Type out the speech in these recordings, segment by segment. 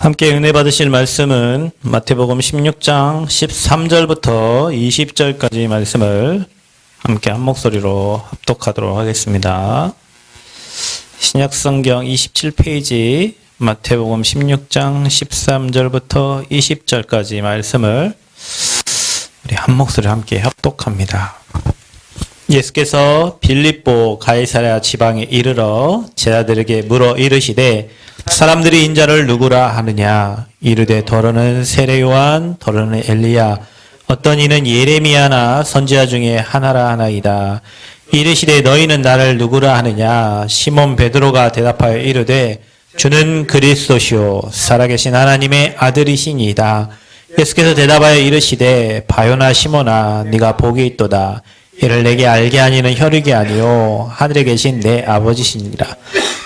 함께 은혜 받으실 말씀은 마태복음 16장 13절부터 20절까지 말씀을 함께 한 목소리로 합독하도록 하겠습니다. 신약성경 27페이지 마태복음 16장 13절부터 20절까지 말씀을 우리 한 목소리로 함께 합독합니다. 예수께서 빌립보 가이사랴 지방에 이르러 제자들에게 물어 이르시되 사람들이 인자를 누구라 하느냐? 이르되 더러는 세례 요한, 더러는 엘리야, 어떤 이는 예레미야나 선지자 중에 하나라 하나이다. 이르시되 너희는 나를 누구라 하느냐? 시몬 베드로가 대답하여 이르되 주는 그리스도시요 살아계신 하나님의 아들이시니이다. 예수께서 대답하여 이르시되 바요나 시몬아 네가 복이 있도다. 이를 내게 알게 하니는 혈육이 아니요 하늘에 계신 내 아버지시니라.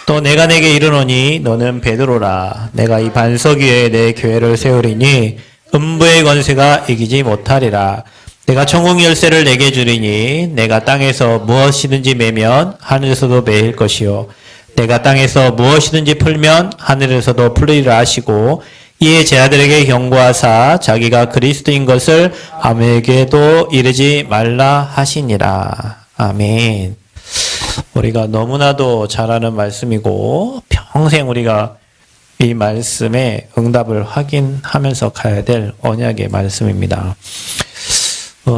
또 내가 내게 이르노니 너는 베드로라. 내가 이 반석 위에 내 교회를 세우리니 음부의 권세가 이기지 못하리라. 내가 천국 열쇠를 내게 주리니 내가 땅에서 무엇이든지 매면 하늘에서도 매일 것이요 내가 땅에서 무엇이든지 풀면 하늘에서도 풀리리라 하시고 이에 제자들에게 경고하사 자기가 그리스도인 것을 아무에게도 이르지 말라 하시니라. 아멘. 우리가 너무나도 잘 아는 말씀이고 평생 우리가 이 말씀에 응답을 확인하면서 가야 될 언약의 말씀입니다.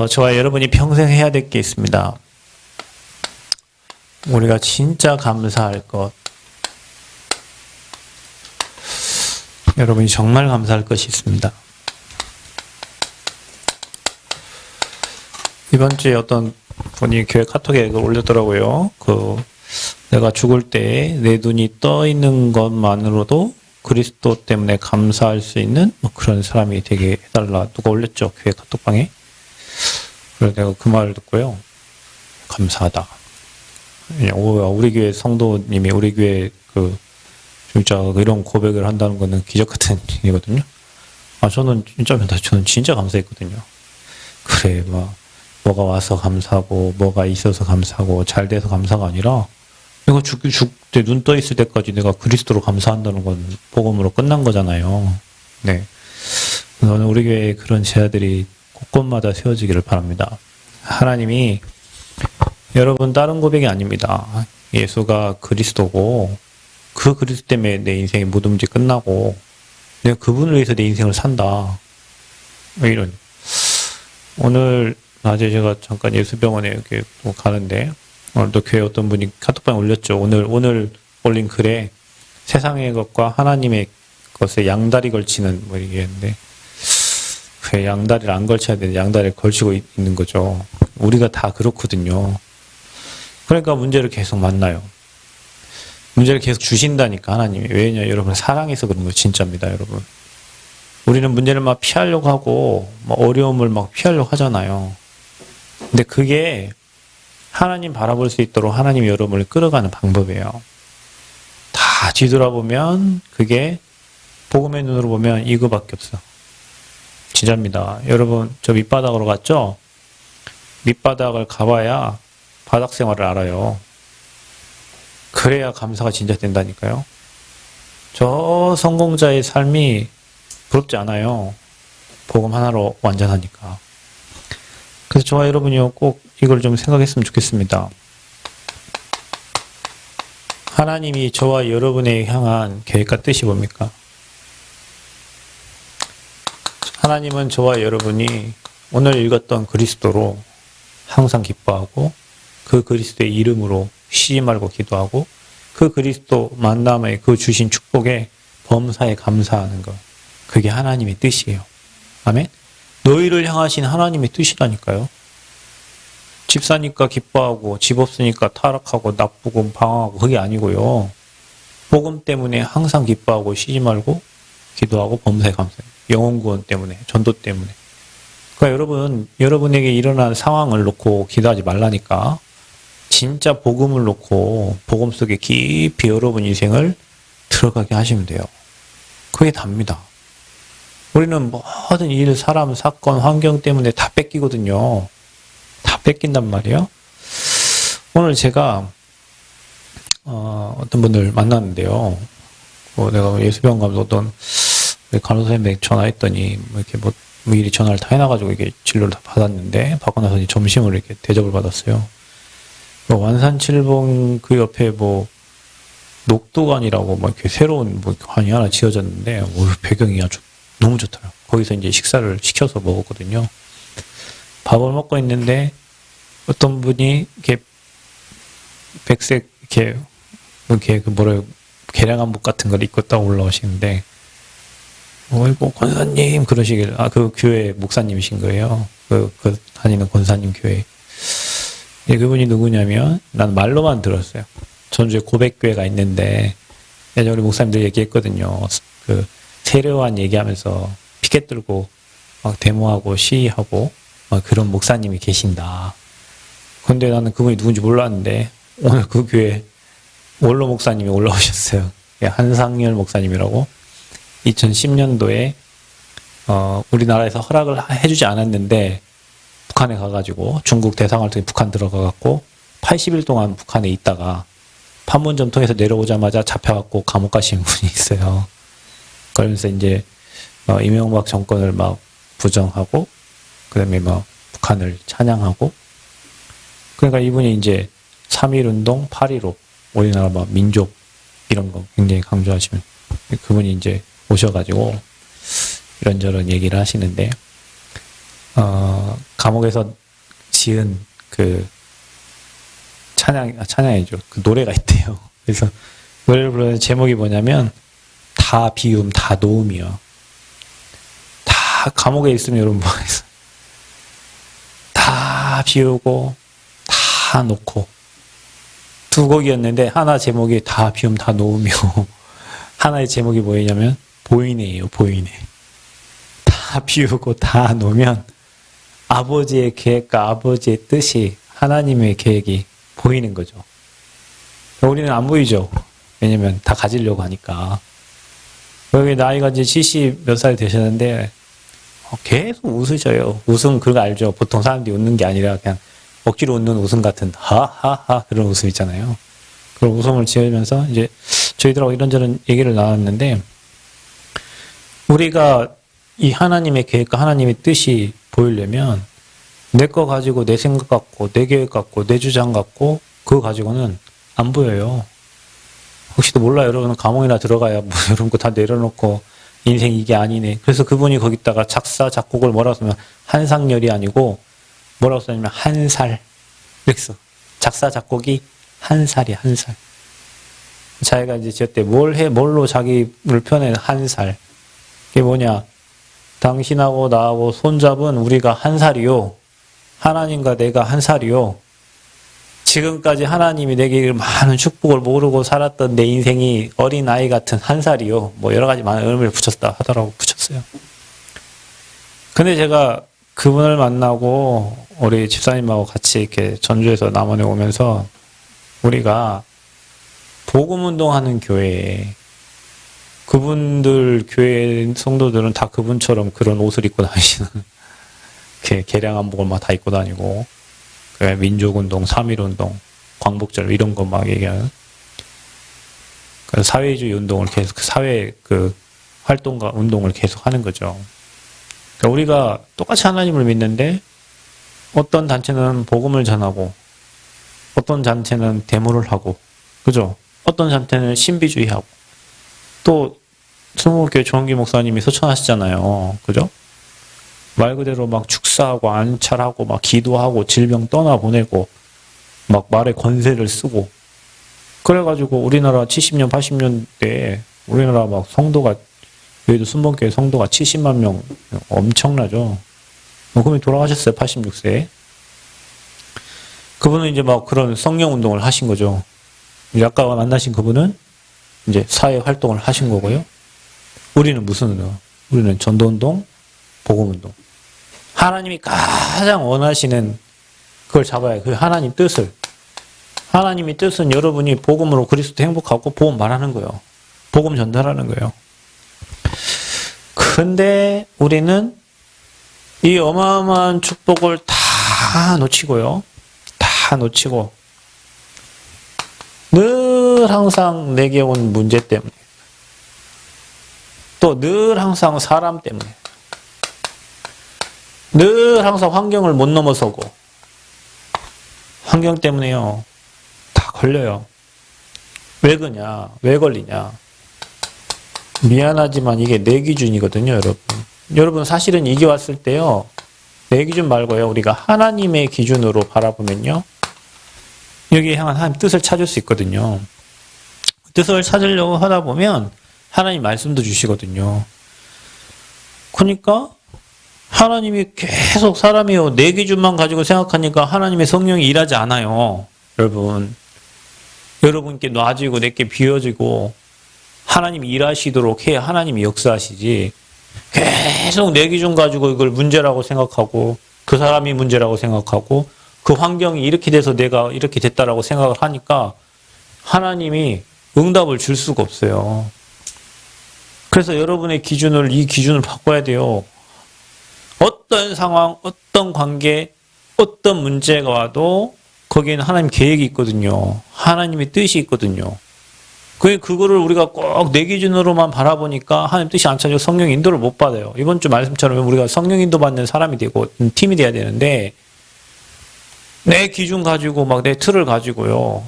저와 여러분이 평생 해야 될 게 있습니다. 우리가 진짜 감사할 것, 여러분이 정말 감사할 것이 있습니다. 이번 주에 어떤 분이 교회 카톡에 올렸더라고요. 내가 죽을 때 내 눈이 떠 있는 것만으로도 그리스도 때문에 감사할 수 있는 그런 사람이 되게 해달라. 누가 올렸죠? 교회 카톡방에. 그래서 내가 그 말을 듣고요. 감사하다. 우리 교회 성도님이 우리 교회 진짜 이런 고백을 한다는 거는 기적 같은 일이거든요. 저는 진짜 감사했거든요. 그래, 뭐가 와서 감사하고, 뭐가 있어서 감사하고, 잘 돼서 감사가 아니라, 내가 죽을 때 눈 떠 있을 때까지 내가 그리스도로 감사한다는 건 복음으로 끝난 거잖아요. 네. 저는 우리 교회에 그런 제자들이 곳곳마다 세워지기를 바랍니다. 하나님이, 여러분 다른 고백이 아닙니다. 예수가 그리스도고, 그 그리스도 때문에 내 인생이 모든지 끝나고, 내가 그분을 위해서 내 인생을 산다. 이런. 오늘, 낮에 제가 잠깐 예수병원에 이렇게 가는데, 오늘도 교회 어떤 분이 카톡방에 올렸죠. 오늘 올린 글에 세상의 것과 하나님의 것에 양다리 걸치는 얘기했는데, 왜 양다리를 안 걸쳐야 되는데 양다리를 걸치고 있는 거죠. 우리가 다 그렇거든요. 그러니까 문제를 계속 만나요. 문제를 계속 주신다니까, 하나님이. 왜냐, 여러분, 사랑해서 그런 거 진짜입니다, 여러분. 우리는 문제를 막 피하려고 하고, 어려움을 막 피하려고 하잖아요. 근데 그게 하나님 바라볼 수 있도록 하나님이 여러분을 끌어가는 방법이에요. 다 뒤돌아보면 그게 복음의 눈으로 보면 이거밖에 없어. 진짜입니다. 여러분, 저 밑바닥으로 갔죠? 밑바닥을 가봐야 바닥 생활을 알아요. 그래야 감사가 진짜 된다니까요. 저 성공자의 삶이 부럽지 않아요. 복음 하나로 완전하니까. 그래서 저와 여러분이요, 꼭 이걸 좀 생각했으면 좋겠습니다. 하나님이 저와 여러분에 향한 계획과 뜻이 뭡니까? 하나님은 저와 여러분이 오늘 읽었던 그리스도로 항상 기뻐하고, 그 그리스도의 이름으로 쉬지 말고 기도하고, 그 그리스도 만남에 그 주신 축복에 범사에 감사하는 것. 그게 하나님의 뜻이에요. 아멘? 너희를 향하신 하나님의 뜻이라니까요. 집 사니까 기뻐하고, 집 없으니까 타락하고, 나쁘고, 방황하고, 그게 아니고요. 복음 때문에 항상 기뻐하고, 쉬지 말고, 기도하고, 범사에 감사해요. 영혼 구원 때문에, 전도 때문에. 그러니까 여러분에게 일어난 상황을 놓고 기도하지 말라니까. 진짜 복음을 놓고, 복음 속에 깊이 여러분 인생을 들어가게 하시면 돼요. 그게 답니다. 우리는 모든 일, 사람, 사건, 환경 때문에 다 뺏기거든요. 다 뺏긴단 말이에요. 오늘 제가 어떤 분을 만났는데요. 내가 예수병원 가면서 어떤 간호사님에게 전화했더니 뭐 이렇게 뭐 미리 전화를 다 해놔가지고 이게 진료를 다 받았는데 받고 나서 이제 점심을 이렇게 대접을 받았어요. 뭐 완산칠봉 그 옆에 뭐 녹두관이라고 뭐 이렇게 새로운 뭐 관이 하나 지어졌는데 배경이 아주 너무 좋더라고요. 거기서 이제 식사를 시켜서 먹었거든요. 밥을 먹고 있는데 어떤 분이 이렇게 백색 이렇게 그 뭐래요, 계량한복 같은 걸 입고 딱 올라오시는데 어이구 권사님 그러시길, 그 교회 목사님이신 거예요. 그 다니는 권사님 교회. 예, 그분이 누구냐면 난 말로만 들었어요. 전주에 고백교회가 있는데 예전에 우리 목사님들 얘기했거든요. 그 세례요한 얘기하면서 피켓 들고 막 데모하고 시위하고 막 그런 목사님이 계신다. 근데 나는 그분이 누군지 몰랐는데 오늘 그 교회 원로 목사님이 올라오셨어요. 한상열 목사님이라고. 2010년도에 우리나라에서 허락을 해주지 않았는데 북한에 가가지고 중국 대상을 통해 북한 들어가갖고 80일 동안 북한에 있다가 판문점 통해서 내려오자마자 잡혀갖고 감옥 가신 분이 있어요. 그러면서 이제 이명박 정권을 막 부정하고 그다음에 막 북한을 찬양하고, 그러니까 이분이 이제 3.1운동, 8.15 우리나라 막 민족 이런 거 굉장히 강조하시면 그분이 이제 오셔가지고 이런저런 얘기를 하시는데 감옥에서 지은 그 찬양이죠. 그 노래가 있대요. 그래서 노래를 부르는 제목이 뭐냐면 다 비움 다 놓음이요. 다 감옥에 있으면 여러분 뭐 있어? 다 비우고 다 놓고. 두 곡이었는데 하나 제목이 다 비움 다 놓음이고 하나의 제목이 뭐냐면 보이네예요. 보이네. 다 비우고 다 놓으면 아버지의 계획과 아버지의 뜻이, 하나님의 계획이 보이는 거죠. 우리는 안 보이죠. 왜냐면 다 가지려고 하니까. 여기 나이가 이제 70 몇 살 되셨는데 계속 웃으셔요. 웃음 그거 알죠? 보통 사람들이 웃는 게 아니라 그냥 억지로 웃는 웃음 같은 하하하 그런 웃음 있잖아요. 그런 웃음을 지으면서 이제 저희들하고 이런저런 얘기를 나눴는데, 우리가 이 하나님의 계획과 하나님의 뜻이 보이려면 내 거 가지고 내 생각 갖고 내 계획 갖고 내 주장 갖고 그거 가지고는 안 보여요. 혹시도 몰라요. 여러분은 감옥이나 들어가야 뭐 이런 거 다 내려놓고 인생 이게 아니네. 그래서 그분이 거기다가 작사 작곡을 뭐라고 쓰면 한상열이 아니고 뭐라고 써냐면 한살. 그래서 작사 작곡이 한살이야. 한살. 자기가 이제 저때 뭘로 자기를 표현해. 한살. 그게 뭐냐? 당신하고 나하고 손잡은 우리가 한 살이요. 하나님과 내가 한 살이요. 지금까지 하나님이 내게 많은 축복을 모르고 살았던 내 인생이 어린아이 같은 한 살이요. 뭐 여러 가지 많은 의미를 붙였다 하더라고. 붙였어요. 근데 제가 그분을 만나고 우리 집사님하고 같이 이렇게 전주에서 남원에 오면서 우리가 복음운동하는 교회에 그분들 교회 성도들은 다 그분처럼 그런 옷을 입고 다니시는 계량한복을 막 다 입고 다니고 민족운동, 3.1운동, 광복절 이런 거 막 얘기하는 사회주의 운동을 계속 사회 그 활동과 운동을 계속 하는 거죠. 그러니까 우리가 똑같이 하나님을 믿는데 어떤 단체는 복음을 전하고 어떤 단체는 데모를 하고, 그죠? 어떤 단체는 신비주의하고, 또 성목교회 조원기 목사님이 서천하시잖아요. 그죠? 말 그대로 막 축사하고 안찰하고 막 기도하고 질병 떠나보내고 막 말에 권세를 쓰고, 그래가지고 우리나라 70년 80년대에 우리나라 막 성도가, 여기도 순복교회 성도가 70만 명, 엄청나죠. 그분이 돌아가셨어요. 86세에. 그분은 이제 막 그런 성령 운동을 하신 거죠. 이제 아까 만나신 그분은 이제 사회 활동을 하신 거고요. 우리는 무슨 운동? 우리는 전도운동, 복음운동. 하나님이 가장 원하시는 그걸 잡아야, 그 하나님 뜻을. 하나님의 뜻은 여러분이 복음으로 그리스도 행복하고 복음 말하는 거예요. 복음 전달하는 거예요. 근데 우리는 이 어마어마한 축복을 다 놓치고요. 다 놓치고 늘 항상 내게 온 문제 때문에, 또 늘 항상 사람 때문에. 늘 항상 환경을 못 넘어서고. 환경 때문에요. 다 걸려요. 왜 그러냐? 왜 걸리냐? 미안하지만 이게 내 기준이거든요, 여러분. 여러분 사실은 이게 왔을 때요. 내 기준 말고요. 우리가 하나님의 기준으로 바라보면요. 여기에 향한 하나님 뜻을 찾을 수 있거든요. 뜻을 찾으려고 하다 보면 하나님 말씀도 주시거든요. 그러니까 하나님이 계속 사람이요. 내 기준만 가지고 생각하니까 하나님의 성령이 일하지 않아요. 여러분. 여러분께 놔지고 내게 비워지고 하나님이 일하시도록 해야 하나님이 역사하시지. 계속 내 기준 가지고 이걸 문제라고 생각하고 그 사람이 문제라고 생각하고 그 환경이 이렇게 돼서 내가 이렇게 됐다라고 생각을 하니까 하나님이 응답을 줄 수가 없어요. 그래서 여러분의 기준을 이 기준을 바꿔야 돼요. 어떤 상황, 어떤 관계, 어떤 문제가 와도 거기에는 하나님 계획이 있거든요. 하나님의 뜻이 있거든요. 그거를 우리가 꼭 내 기준으로만 바라보니까 하나님 뜻이 안 찾아서 성령 인도를 못 받아요. 이번 주 말씀처럼 우리가 성령 인도 받는 사람이 되고 팀이 돼야 되는데 내 기준 가지고 막 내 틀을 가지고요.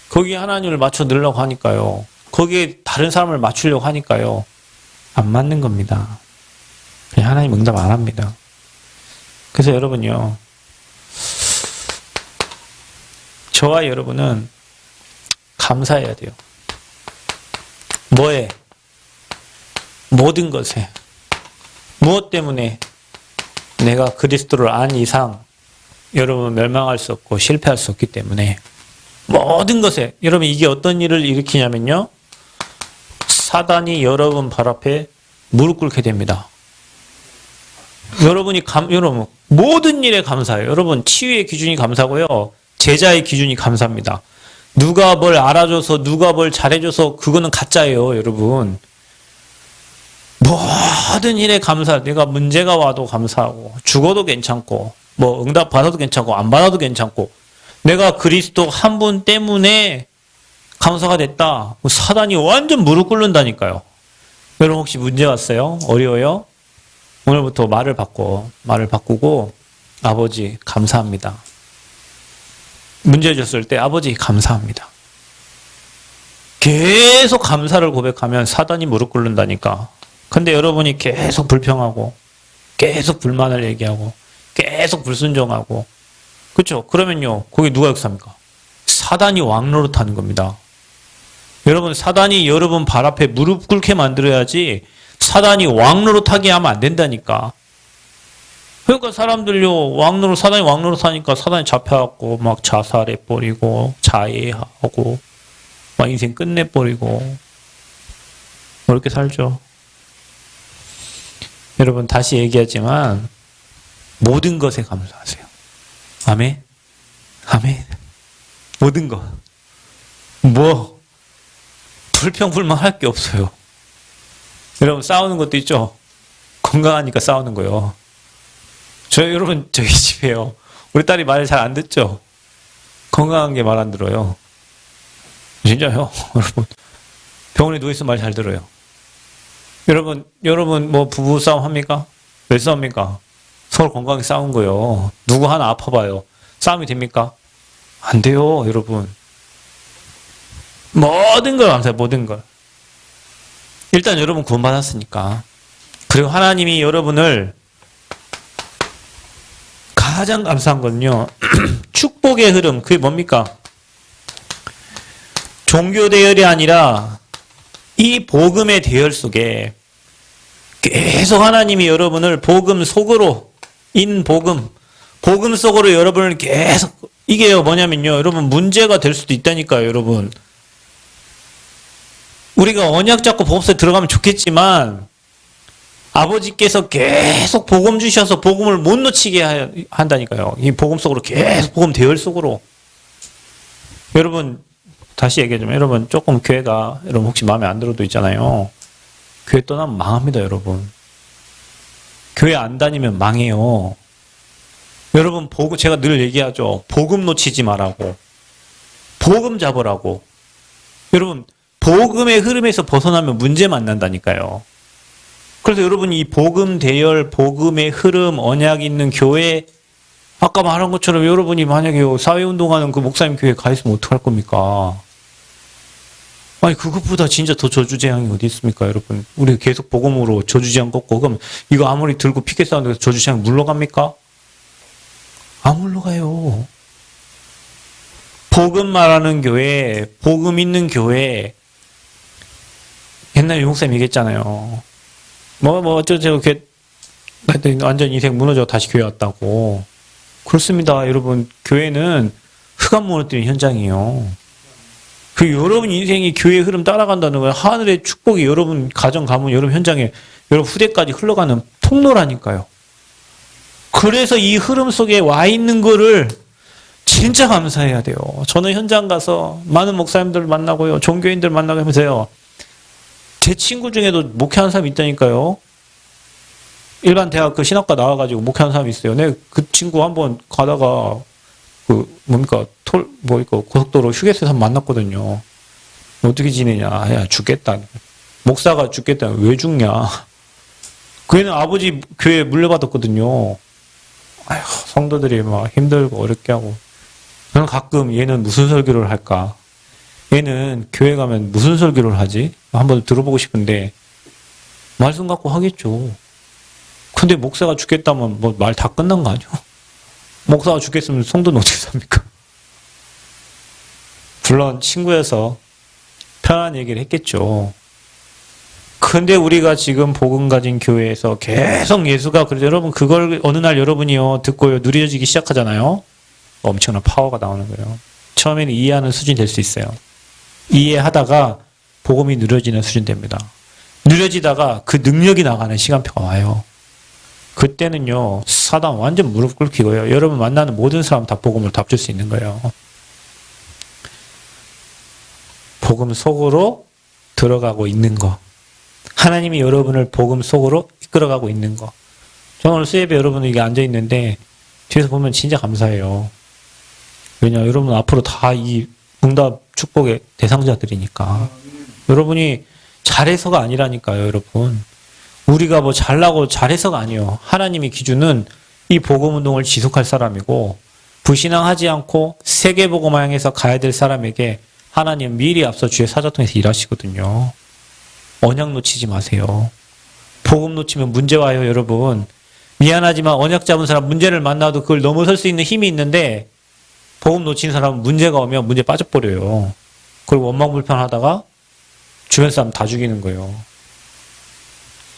거기에 하나님을 맞춰 넣으려고 하니까요. 거기에 다른 사람을 맞추려고 하니까요. 안 맞는 겁니다. 그냥 하나님 응답 안 합니다. 그래서 여러분요. 저와 여러분은 감사해야 돼요. 뭐에? 모든 것에. 무엇 때문에? 내가 그리스도를 안 이상 여러분 멸망할 수 없고 실패할 수 없기 때문에 모든 것에. 여러분 이게 어떤 일을 일으키냐면요. 사단이 여러분 발 앞에 무릎 꿇게 됩니다. 여러분 모든 일에 감사해요. 여러분 치유의 기준이 감사고요. 제자의 기준이 감사합니다. 누가 뭘 알아줘서 누가 뭘 잘해줘서 그거는 가짜예요, 여러분. 모든 일에 감사. 내가 문제가 와도 감사하고 죽어도 괜찮고 뭐 응답 받아도 괜찮고 안 받아도 괜찮고 내가 그리스도 한 분 때문에 감사가 됐다. 사단이 완전 무릎 꿇는다니까요. 여러분 혹시 문제 왔어요? 어려워요? 오늘부터 말을 바꾸고 아버지 감사합니다. 문제 줬을 때 아버지 감사합니다. 계속 감사를 고백하면 사단이 무릎 꿇는다니까. 근데 여러분이 계속 불평하고 계속 불만을 얘기하고 계속 불순종하고 그렇죠? 그러면요. 거기 누가 역사합니까? 사단이 왕노릇하는 겁니다. 여러분 사단이 여러분 발 앞에 무릎 꿇게 만들어야지 사단이 왕노릇하게 하면 안 된다니까. 그러니까 사람들요 사단이 왕노릇하니까 사단이 잡혀갖고 막 자살해버리고 자해하고 막 인생 끝내버리고 그렇게 살죠. 여러분 다시 얘기하지만 모든 것에 감사하세요. 아멘. 아멘. 모든 것. 뭐 불평불만 할 게 없어요. 여러분 싸우는 것도 있죠. 건강하니까 싸우는 거요. 여러분 저희 집에요. 우리 딸이 말 잘 안 듣죠. 건강한 게 말 안 들어요. 진짜요, 여러분. 병원에 누워 있으면 말 잘 들어요. 여러분 뭐 부부 싸움 합니까? 왜 싸웁니까? 서로 건강하게 싸운 거요. 누구 하나 아파봐요. 싸움이 됩니까? 안 돼요, 여러분. 모든 걸 감사해요, 모든 걸. 일단 여러분 구원받았으니까. 그리고 하나님이 여러분을 가장 감사한 건요. 축복의 흐름. 그게 뭡니까? 종교 대열이 아니라 이 복음의 대열 속에 계속 하나님이 여러분을 복음 속으로 복음 속으로 여러분을 계속 이게요 뭐냐면요. 여러분 문제가 될 수도 있다니까요. 여러분. 우리가 언약 잡고 복음서에 들어가면 좋겠지만 아버지께서 계속 복음 주셔서 복음을 못 놓치게 한다니까요. 이 복음 속으로 계속 복음 대열 속으로. 여러분 다시 얘기하자면 여러분 조금 교회가 여러분 혹시 마음에 안 들어도 있잖아요. 교회 떠나면 망합니다, 여러분. 교회 안 다니면 망해요. 여러분 제가 늘 얘기하죠. 복음 놓치지 말라고. 복음 잡으라고. 여러분 복음의 흐름에서 벗어나면 문제 만난다니까요. 그래서 여러분이 이 복음 대열, 복음의 흐름, 언약이 있는 교회, 아까 말한 것처럼 여러분이 만약에 사회운동하는 그 목사님 교회에 가 있으면 어떡할 겁니까? 아니, 그것보다 진짜 더 저주재앙이 어디 있습니까, 여러분? 우리 계속 복음으로 저주재앙 꺾고, 그럼 이거 아무리 들고 피켓 사운드에서 저주재앙 물러갑니까? 안 물러가요. 복음 말하는 교회, 복음 있는 교회, 옛날 유목사님 얘기했잖아요. 어쩌고, 완전 인생 무너져 다시 교회 왔다고. 그렇습니다. 여러분, 교회는 흑암 무너뜨리는 현장이에요. 그 여러분 인생이 교회의 흐름 따라간다는 건 하늘의 축복이 여러분 가정, 가문, 여러분 현장에, 여러분 후대까지 흘러가는 통로라니까요. 그래서 이 흐름 속에 와 있는 거를 진짜 감사해야 돼요. 저는 현장 가서 많은 목사님들 만나고요. 종교인들 만나고 하면서요. 제 친구 중에도 목회하는 사람이 있다니까요. 일반 대학 그 신학과 나와가지고 목회하는 사람이 있어요. 내 그 친구 한번 가다가 고속도로 휴게소에서 만났거든요. 어떻게 지내냐. 야, 죽겠다. 목사가 죽겠다. 왜 죽냐. 그 애는 아버지 교회 물려받았거든요. 아휴, 성도들이 막 힘들고 어렵게 하고. 저는 가끔 얘는 무슨 설교를 할까? 얘는 교회 가면 무슨 설교를 하지? 한번 들어보고 싶은데, 말씀 갖고 하겠죠. 근데 목사가 죽겠다면 뭐 말 다 끝난 거 아니야? 목사가 죽겠으면 성도는 어떻게 삽니까? 물론 친구여서 편한 얘기를 했겠죠. 근데 우리가 지금 복음 가진 교회에서 계속 예수가 그래서 여러분 그걸 어느 날 여러분이요 듣고요 누려지기 시작하잖아요. 엄청난 파워가 나오는 거예요. 처음에는 이해하는 수준이 될 수 있어요. 이해하다가 복음이 누려지는 수준 됩니다. 누려지다가 그 능력이 나가는 시간표가 와요. 그때는요 사단 완전 무릎 꿇기고요. 여러분 만나는 모든 사람 다 복음을 답줄 수 있는 거예요. 복음 속으로 들어가고 있는 거. 하나님이 여러분을 복음 속으로 이끌어가고 있는 거. 저는 오늘 수예배 여러분 이게 앉아있는데 뒤에서 보면 진짜 감사해요. 왜냐 여러분 앞으로 다 이 응답 축복의 대상자들이니까. 여러분이 잘해서가 아니라니까요 여러분. 우리가 뭐 잘나고 잘해서가 아니에요. 하나님의 기준은 이 복음운동을 지속할 사람이고 불신앙하지 않고 세계복음을 향해서 가야 될 사람에게 하나님 미리 앞서 주의 사자 통해서 일하시거든요. 언약 놓치지 마세요. 복음 놓치면 문제 와요 여러분. 미안하지만 언약 잡은 사람 문제를 만나도 그걸 넘어설 수 있는 힘이 있는데 복음 놓친 사람은 문제가 오면 문제 빠져버려요. 그리고 원망불평하다가 주변 사람 다 죽이는 거예요.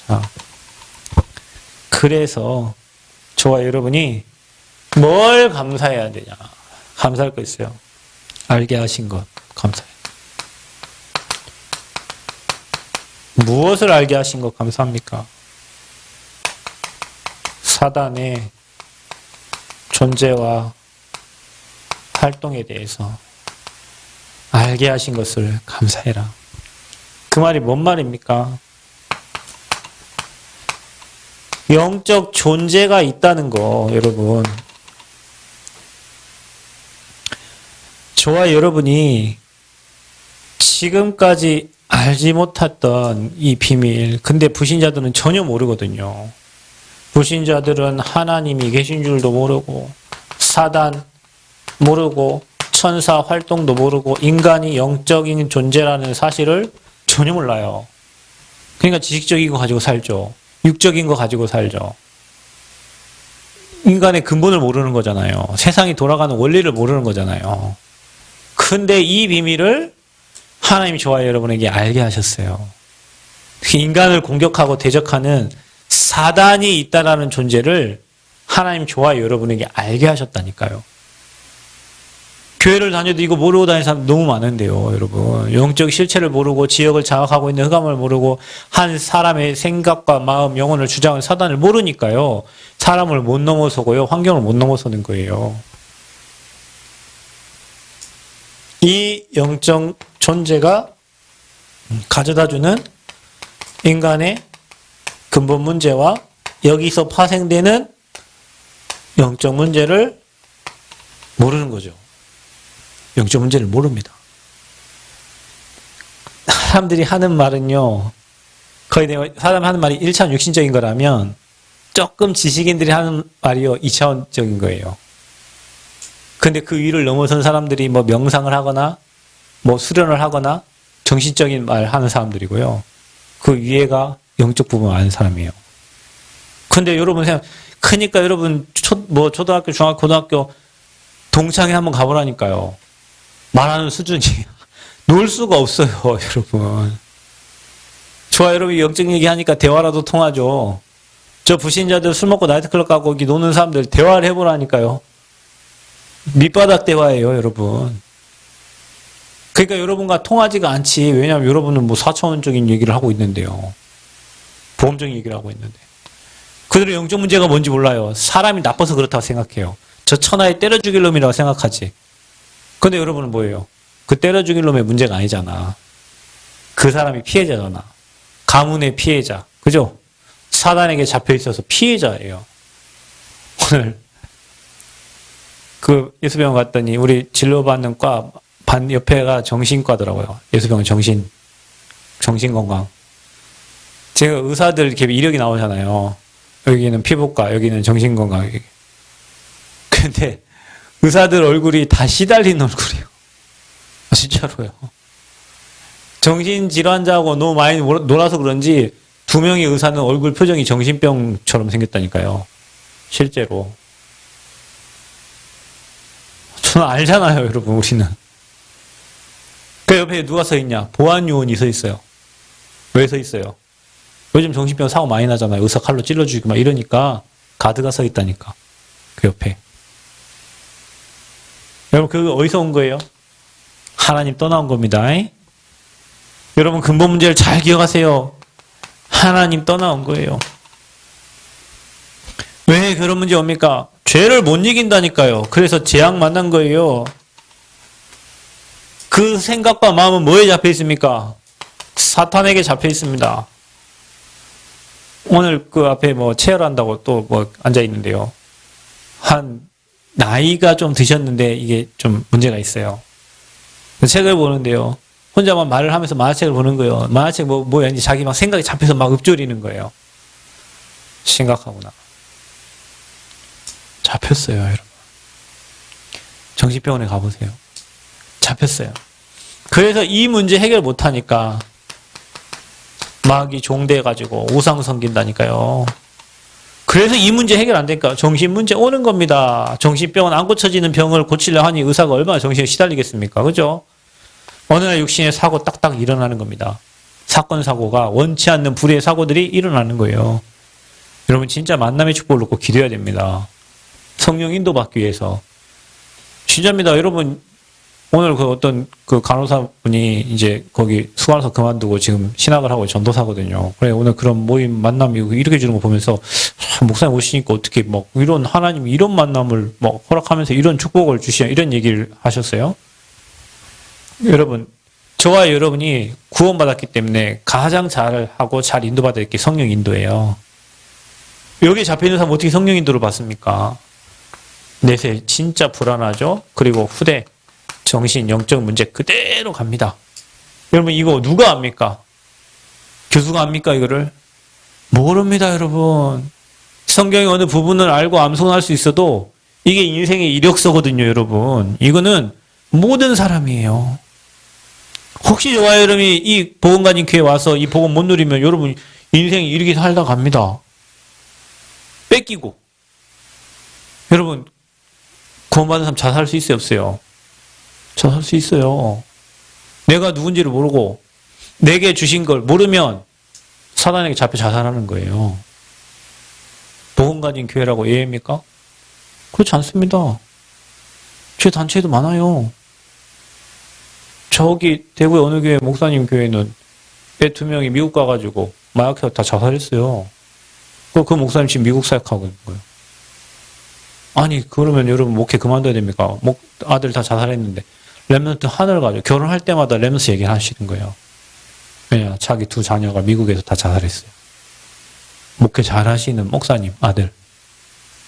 자, 그래서 저와 여러분이 뭘 감사해야 되냐. 감사할 거 있어요. 알게 하신 것 감사해요. 무엇을 알게 하신 것 감사합니까? 사단의 존재와 활동에 대해서 알게 하신 것을 감사해라. 그 말이 뭔 말입니까? 영적 존재가 있다는 거, 여러분. 저와 여러분이 지금까지 알지 못했던 이 비밀, 근데 불신자들은 전혀 모르거든요. 불신자들은 하나님이 계신 줄도 모르고, 사단 모르고, 천사 활동도 모르고, 인간이 영적인 존재라는 사실을 전혀 몰라요. 그러니까 지식적인 거 가지고 살죠. 육적인 거 가지고 살죠. 인간의 근본을 모르는 거잖아요. 세상이 돌아가는 원리를 모르는 거잖아요. 근데 이 비밀을 하나님이 저와 여러분에게 알게 하셨어요. 인간을 공격하고 대적하는 사단이 있다라는 존재를 하나님 저와 여러분에게 알게 하셨다니까요. 교회를 다녀도 이거 모르고 다니는 사람 너무 많은데요, 여러분. 영적 실체를 모르고 지역을 장악하고 있는 흑암을 모르고 한 사람의 생각과 마음, 영혼을 주장하는 사단을 모르니까요. 사람을 못 넘어서고요. 환경을 못 넘어서는 거예요. 이 영적 존재가 가져다주는 인간의 근본 문제와 여기서 파생되는 영적 문제를 모르는 거죠. 영적 문제를 모릅니다. 사람들이 하는 말은요. 거의 내가 사람 하는 말이 1차원 육신적인 거라면 조금 지식인들이 하는 말이요 2차원적인 거예요. 근데 그 위를 넘어선 사람들이 뭐 명상을 하거나 뭐 수련을 하거나 정신적인 말 하는 사람들이고요. 그 위에가 영적 부분을 아는 사람이에요. 근데 여러분 생각, 크니까 여러분 초등학교, 중학교, 고등학교 동창회 한번 가보라니까요. 말하는 수준이 놀 수가 없어요, 여러분. 좋아, 여러분 영적 얘기하니까 대화라도 통하죠. 저 불신자들 술 먹고 나이트클럽 가고 여기 노는 사람들 대화를 해보라니까요. 밑바닥 대화예요, 여러분. 그러니까 여러분과 통하지가 않지. 왜냐하면 여러분은 뭐 4차원적인 얘기를 하고 있는데요. 보험적인 얘기를 하고 있는데. 그들의 영적 문제가 뭔지 몰라요. 사람이 나빠서 그렇다고 생각해요. 저 천하에 때려 죽일 놈이라고 생각하지. 근데 여러분은 뭐예요? 그 때려 죽일 놈의 문제가 아니잖아. 그 사람이 피해자잖아. 가문의 피해자. 그죠? 사단에게 잡혀 있어서 피해자예요. 오늘 그 예수병원 갔더니 우리 진료받는 과 반 옆에가 정신과더라고요. 예수병원 정신건강. 제가 의사들 이렇게 이력이 나오잖아요. 여기는 피부과, 여기는 정신건강. 근데 의사들 얼굴이 다 시달린 얼굴이에요. 진짜로요. 정신질환자하고 너무 많이 놀아서 그런지 두 명의 의사는 얼굴 표정이 정신병처럼 생겼다니까요. 실제로. 저는 알잖아요, 여러분, 우리는. 그 옆에 누가 서 있냐? 보안요원이 서 있어요. 왜 서 있어요? 요즘 정신병 사고 많이 나잖아요. 의사 칼로 찔러주고 막 이러니까 가드가 서 있다니까. 그 옆에. 여러분, 그거 어디서 온 거예요? 하나님 떠나온 겁니다. 여러분, 근본 문제를 잘 기억하세요. 하나님 떠나온 거예요. 왜 그런 문제 옵니까? 죄를 못 이긴다니까요. 그래서 재앙 만난 거예요. 그 생각과 마음은 뭐에 잡혀 있습니까? 사탄에게 잡혀 있습니다. 오늘 그 앞에 뭐 체열한다고 또 뭐 앉아 있는데요. 한 나이가 좀 드셨는데 이게 좀 문제가 있어요. 책을 보는데요. 혼자만 말을 하면서 만화책을 보는 거예요. 만화책 뭐야 이제 자기 막 생각이 잡혀서 막 읊조리는 거예요. 심각하구나. 잡혔어요, 여러분. 정신병원에 가보세요. 잡혔어요. 그래서 이 문제 해결 못하니까 마귀 종대해가지고 우상 섬긴다니까요. 그래서 이 문제 해결 안 되니까 정신 문제 오는 겁니다. 정신병은 안 고쳐지는 병을 고치려 하니 의사가 얼마나 정신에 시달리겠습니까? 그죠? 어느 날 육신의 사고 딱딱 일어나는 겁니다. 사건 사고가 원치 않는 불의의 사고들이 일어나는 거예요. 여러분 진짜 만남의 축복을 놓고 기도해야 됩니다. 성령 인도 받기 위해서. 진짜입니다. 여러분 오늘 그 어떤 그 간호사분이 이제 거기 수간호사 그만두고 지금 신학을 하고 전도사거든요. 그래 오늘 그런 모임 만남이 이렇게 주는 거 보면서 목사님 오시니까 어떻게 막 이런 하나님이 이런 만남을 뭐 허락하면서 이런 축복을 주시냐 이런 얘기를 하셨어요. 여러분 저와 여러분이 구원받았기 때문에 가장 잘하고 잘 인도받을 게 성령 인도예요. 여기 잡혀있는 사람 어떻게 성령 인도를 받습니까? 내세 진짜 불안하죠. 그리고 후대 정신, 영적 문제 그대로 갑니다. 여러분 이거 누가 압니까? 교수가 압니까 이거를? 모릅니다 여러분. 성경의 어느 부분을 알고 암송할 수 있어도 이게 인생의 이력서거든요 여러분. 이거는 모든 사람이에요. 혹시 저와 여러분이 이 복음 가진 교회 와서 이 복음 못 누리면 여러분 인생이 이렇게 살다 갑니다. 뺏기고. 여러분 구원받은 사람 자살할 수 있어요 없어요? 자살할 수 있어요. 내가 누군지를 모르고 내게 주신 걸 모르면 사단에게 잡혀 자살하는 거예요. 복음 가진 교회라고 예입니까? 그렇지 않습니다. 제 단체에도 많아요. 저기 대구의 어느 교회 목사님 교회는 애 2명이 미국 가가지고 마약해서 다 자살했어요. 그 목사님 지금 미국 사역하고 있는 거예요. 아니 그러면 여러분 목회 그만둬야 됩니까? 아들 다 자살했는데 렘넌트 하나를 가지고 결혼할 때마다 렘넌트 얘기를 하시는 거예요. 왜냐 자기 2 자녀가 미국에서 다 자살했어요. 목회 잘하시는 목사님 아들.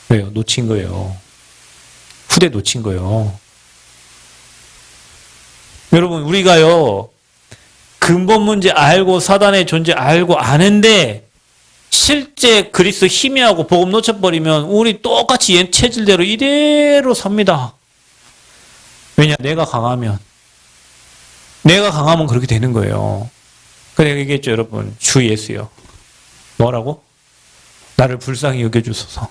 왜요? 놓친 거예요. 후대 놓친 거예요. 여러분 우리가요 근본 문제 알고 사단의 존재 알고 아는데 실제 그리스도 희미하고 복음 놓쳐버리면 우리 똑같이 옛 체질대로 이대로 삽니다. 왜냐? 내가 강하면 그렇게 되는 거예요. 그래서 얘기했죠, 여러분. 주 예수요. 뭐라고? 나를 불쌍히 여겨주소서.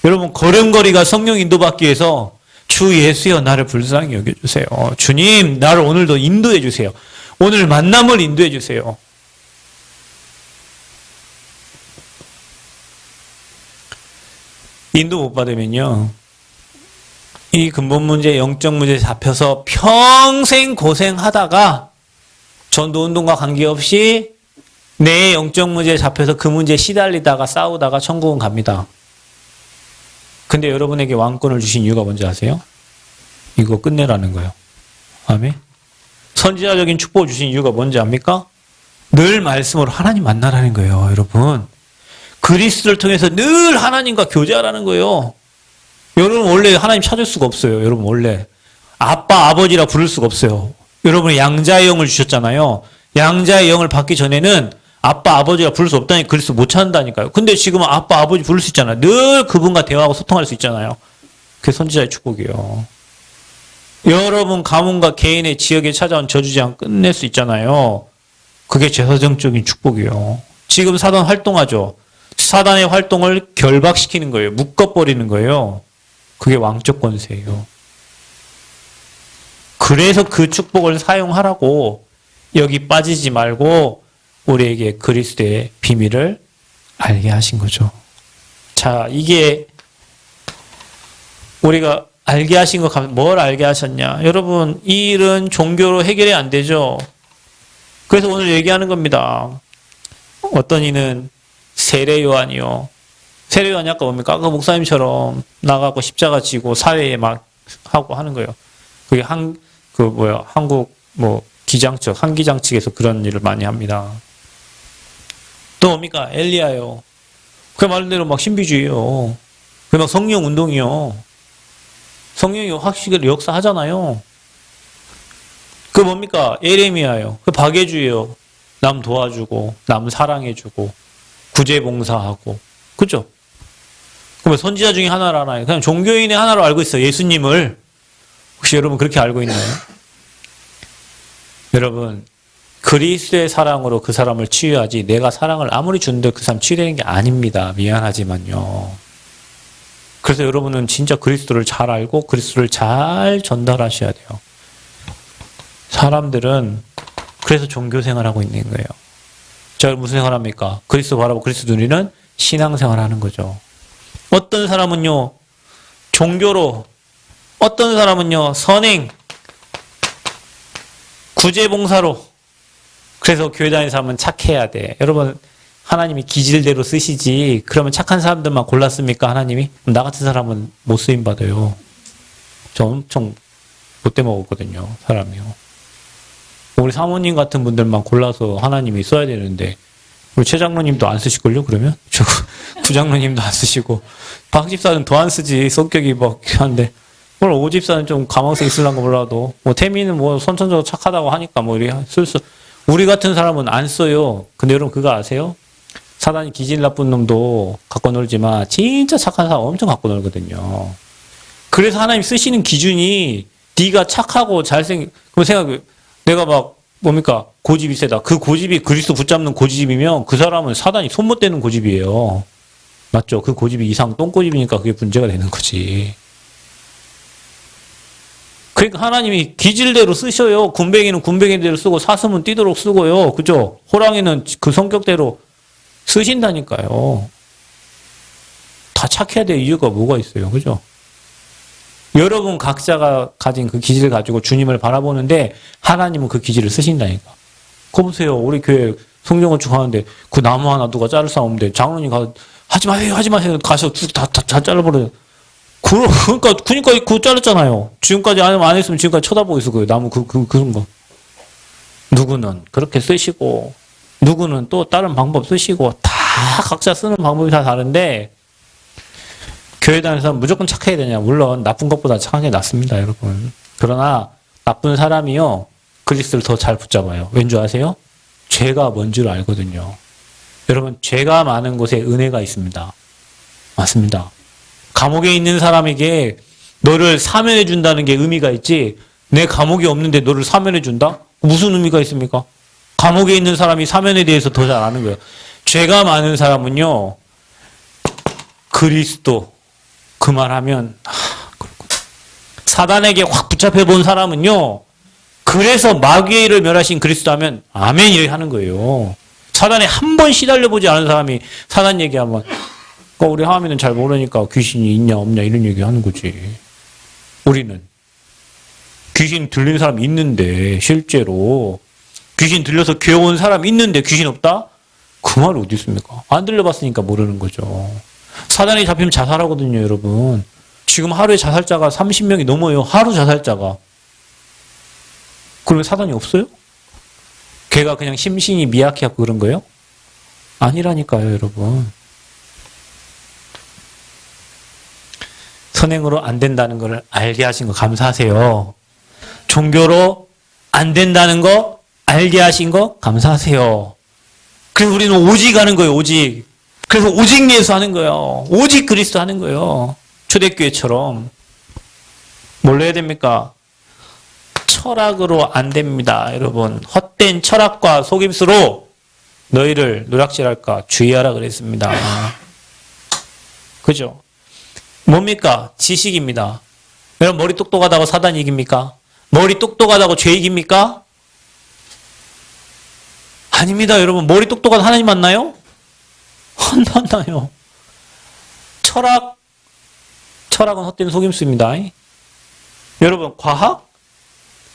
여러분, 걸음걸이가 성령 인도받기 위해서 주 예수여 나를 불쌍히 여겨주세요. 주님, 나를 오늘도 인도해 주세요. 오늘 만남을 인도해 주세요. 인도 못 받으면요, 이 근본 문제, 영적 문제에 잡혀서 평생 고생하다가 전도운동과 관계없이 내 영적 문제에 잡혀서 그 문제에 시달리다가 싸우다가 천국은 갑니다. 근데 여러분에게 왕권을 주신 이유가 뭔지 아세요? 이거 끝내라는 거예요. 아멘. 선지자적인 축복을 주신 이유가 뭔지 압니까? 늘 말씀으로 하나님 만나라는 거예요, 여러분. 그리스도를 통해서 늘 하나님과 교제하라는 거예요. 여러분 원래 하나님 찾을 수가 없어요. 여러분 원래 아빠, 아버지라 부를 수가 없어요. 여러분이 양자의 영을 주셨잖아요. 양자의 영을 받기 전에는 아빠, 아버지라 부를 수 없다니 그리스도 못 찾는다니까요. 근데 지금은 아빠, 아버지 부를 수 있잖아요. 늘 그분과 대화하고 소통할 수 있잖아요. 그게 선지자의 축복이에요. 여러분 가문과 개인의 지역에 찾아온 저주재앙 끝낼 수 있잖아요. 그게 제사정적인 축복이에요. 지금 사단 활동하죠. 사단의 활동을 결박시키는 거예요. 묶어버리는 거예요. 그게 왕적 권세예요. 그래서 그 축복을 사용하라고 여기 빠지지 말고 우리에게 그리스도의 비밀을 알게 하신 거죠. 자, 이게 우리가 알게 하신 거, 뭘 알게 하셨냐? 여러분, 이 일은 종교로 해결이 안 되죠. 그래서 오늘 얘기하는 겁니다. 어떤 이는 세례 요한이요. 세례 요한이 아까 뭡니까? 아까 목사님처럼 나가고 십자가 지고 사회에 막 하고 하는 거예요. 그게 한국 기장 측, 한기장 측에서 그런 일을 많이 합니다. 또 뭡니까? 엘리야요. 그 말대로 막 신비주의요. 그 막 성령 운동이요. 성령이 확실히 역사하잖아요. 그 뭡니까? 예레미야요. 그 박애주의요. 남 도와주고, 남 사랑해주고, 구제봉사하고. 그죠? 그러면 선지자 중에 하나를 알아요. 그냥 종교인의 하나로 알고 있어요. 예수님을. 혹시 여러분 그렇게 알고 있나요? 여러분, 그리스도의 사랑으로 그 사람을 치유하지 내가 사랑을 아무리 준들 그 사람 치유되는 게 아닙니다. 미안하지만요. 그래서 여러분은 진짜 그리스도를 잘 알고 그리스도를 잘 전달하셔야 돼요. 사람들은 그래서 종교생활하고 있는 거예요. 자, 무슨 생활합니까? 그리스도 바라보고 그리스도 누리는 신앙생활하는 거죠. 어떤 사람은요, 종교로, 어떤 사람은요, 선행, 구제봉사로. 그래서 교회 다니는 사람은 착해야 돼. 여러분, 하나님이 기질대로 쓰시지. 그러면 착한 사람들만 골랐습니까, 하나님이? 나 같은 사람은 못 쓰임 받아요. 저 엄청 못돼 먹었거든요, 사람이요. 우리 사모님 같은 분들만 골라서 하나님이 써야 되는데, 우리 최 장로님도 안 쓰실걸요, 그러면? 저 부장로님도 안 쓰시고, 박 집사는 더 안 쓰지, 성격이 막 한데, 오늘 오 집사는 좀 가망성 있으려는 거 몰라도, 태민은 선천적으로 착하다고 하니까 이렇게 우리 같은 사람은 안 써요. 근데 여러분 그거 아세요? 사단이 기질 나쁜 놈도 갖고 놀지만, 진짜 착한 사람 엄청 갖고 놀거든요. 그래서 하나님 쓰시는 기준이, 네가 착하고 그럼 생각해. 내가 뭡니까? 고집이 세다. 그 고집이 그리스도 붙잡는 고집이면 그 사람은 사단이 손 못 대는 고집이에요. 맞죠? 그 고집이 이상 똥고집이니까 그게 문제가 되는 거지. 그러니까 하나님이 기질대로 쓰셔요. 군뱅이는 군뱅이대로 쓰고 사슴은 뛰도록 쓰고요. 그죠? 호랑이는 그 성격대로 쓰신다니까요. 다 착해야 될 이유가 뭐가 있어요. 그죠? 여러분 각자가 가진 그 기질을 가지고 주님을 바라보는데 하나님은 그 기질을 쓰신다니까. 그거 보세요. 우리 교회 성경건축 하는데 그 나무 하나 누가 자를 사람 없는데 장로님 가서 하지 마세요. 가서 다 잘라버려요. 그러니까 그거 잘랐잖아요. 지금까지 안 했으면 지금까지 쳐다보고 있을 거예요. 나무 그런 거. 누구는 그렇게 쓰시고 누구는 또 다른 방법 쓰시고 다 각자 쓰는 방법이 다 다른데 교회 다니는 사람 무조건 착해야 되냐? 물론 나쁜 것보다 착한 게 낫습니다, 여러분. 그러나 나쁜 사람이요. 그리스도를 더 잘 붙잡아요. 왠 줄 아세요? 죄가 뭔 줄 알거든요. 여러분, 죄가 많은 곳에 은혜가 있습니다. 맞습니다. 감옥에 있는 사람에게 너를 사면해 준다는 게 의미가 있지, 내 감옥이 없는데 너를 사면해 준다? 무슨 의미가 있습니까? 감옥에 있는 사람이 사면에 대해서 더 잘 아는 거예요. 죄가 많은 사람은요, 그리스도 그 말하면 사단에게 확 붙잡혀 본 사람은요, 그래서 마귀를 멸하신 그리스도 하면 아멘 이렇게 하는 거예요. 사단에 한 번 시달려 보지 않은 사람이 사단 얘기하면 우리 하나님은 잘 모르니까 귀신이 있냐 없냐 이런 얘기 하는 거지. 우리는 귀신 들린 사람 있는데, 실제로 귀신 들려서 교회 온 사람 있는데 귀신 없다? 그 말이 어디 있습니까? 안 들려봤으니까 모르는 거죠. 사단이 잡히면 자살하거든요, 여러분. 지금 하루에 자살자가 30명이 넘어요. 하루 자살자가. 그러면 사단이 없어요? 걔가 그냥 심신이 미약해갖고 그런 거예요? 아니라니까요, 여러분. 선행으로 안 된다는 걸 알게 하신 거 감사하세요. 종교로 안 된다는 거 알게 하신 거 감사하세요. 그래서 우리는 오직 하는 거예요, 오직. 그래서 오직 예수 하는 거예요. 오직 그리스도 하는 거예요. 초대교회처럼. 뭘로 해야 됩니까? 철학으로 안 됩니다, 여러분. 헛된 철학과 속임수로 너희를 누락질할까 주의하라 그랬습니다. 그죠? 뭡니까? 지식입니다. 여러분, 머리 똑똑하다고 사단이 이깁니까? 머리 똑똑하다고 죄 이깁니까? 아닙니다, 여러분. 머리 똑똑한 하나님 만나요? 안 만나요. 철학은 헛된 속임수입니다. 여러분,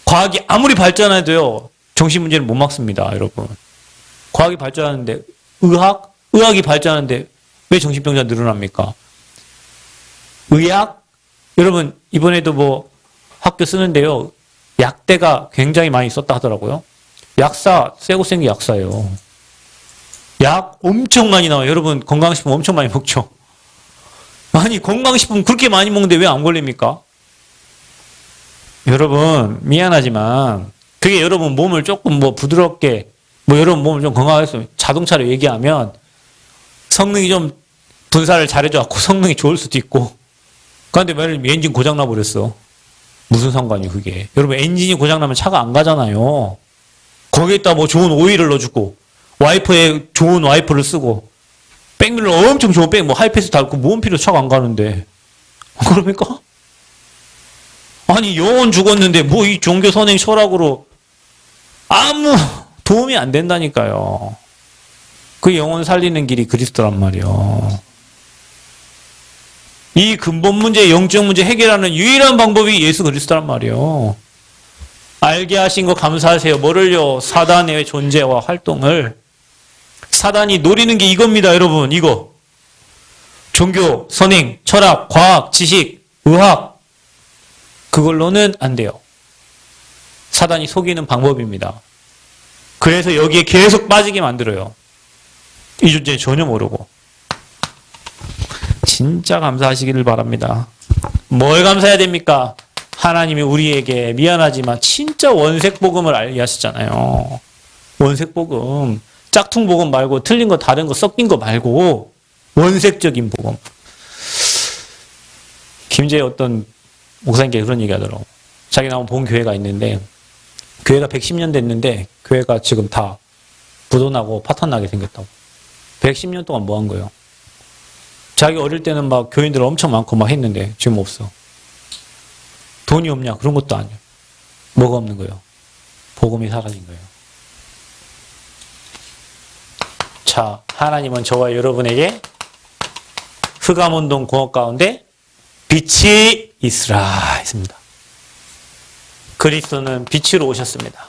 과학이 아무리 발전해도요, 정신 문제는 못 막습니다, 여러분. 과학이 발전하는데, 의학이 발전하는데 왜 정신병자 늘어납니까? 의학? 여러분, 이번에도 뭐 학교 쓰는데요, 약대가 굉장히 많이 썼다 하더라고요. 약사, 쎄고 센 게 약사예요. 약 엄청 많이 나와요. 여러분, 건강식품 엄청 많이 먹죠? 아니, 건강식품 그렇게 많이 먹는데 왜 안 걸립니까? 여러분, 미안하지만, 그게 여러분 몸을 조금 뭐 부드럽게, 뭐 여러분 몸을 좀 건강하게 했으면 자동차로 얘기하면 성능이 좀 분사를 잘해줘갖고 성능이 좋을 수도 있고, 그런데 만약에 엔진 고장나 버렸어. 무슨 상관이에요, 그게. 여러분, 엔진이 고장나면 차가 안 가잖아요. 거기에다 뭐 좋은 오일을 넣어주고, 와이퍼에 좋은 와이퍼를 쓰고, 백밀러 엄청 좋은 뭐 하이패스 달고, 뭔 필요 차가 안 가는데. 그럽니까? 아니, 영혼 죽었는데, 뭐 이 종교 선행 철학으로 아무 도움이 안 된다니까요. 그 영혼 살리는 길이 그리스도란 말이요. 이 근본 문제, 영적 문제 해결하는 유일한 방법이 예수 그리스도란 말이요. 알게 하신 거 감사하세요. 뭐를요? 사단의 존재와 활동을. 사단이 노리는 게 이겁니다, 여러분. 이거. 종교, 선행, 철학, 과학, 지식, 의학. 그걸로는 안 돼요. 사단이 속이는 방법입니다. 그래서 여기에 계속 빠지게 만들어요. 이 존재 전혀 모르고. 진짜 감사하시기를 바랍니다. 뭘 감사해야 됩니까? 하나님이 우리에게 미안하지만 진짜 원색복음을 알게 하시잖아요. 원색복음. 짝퉁복음 말고 틀린 거 다른 거 섞인 거 말고 원색적인 복음. 김제 어떤 목사님께 그런 얘기 하더라고. 자기 나온 본 교회가 있는데 교회가 110년 됐는데 교회가 지금 다 부도나고 파탄나게 생겼다고. 110년 동안 뭐 한 거예요? 자기 어릴 때는 막 교인들 엄청 많고 막 했는데 지금 없어. 돈이 없냐? 그런 것도 아니야. 뭐가 없는 거예요? 복음이 사라진 거예요. 자, 하나님은 저와 여러분에게 흑암운동 공업 가운데 빛이 있으라 했습니다. 그리스도는 빛으로 오셨습니다.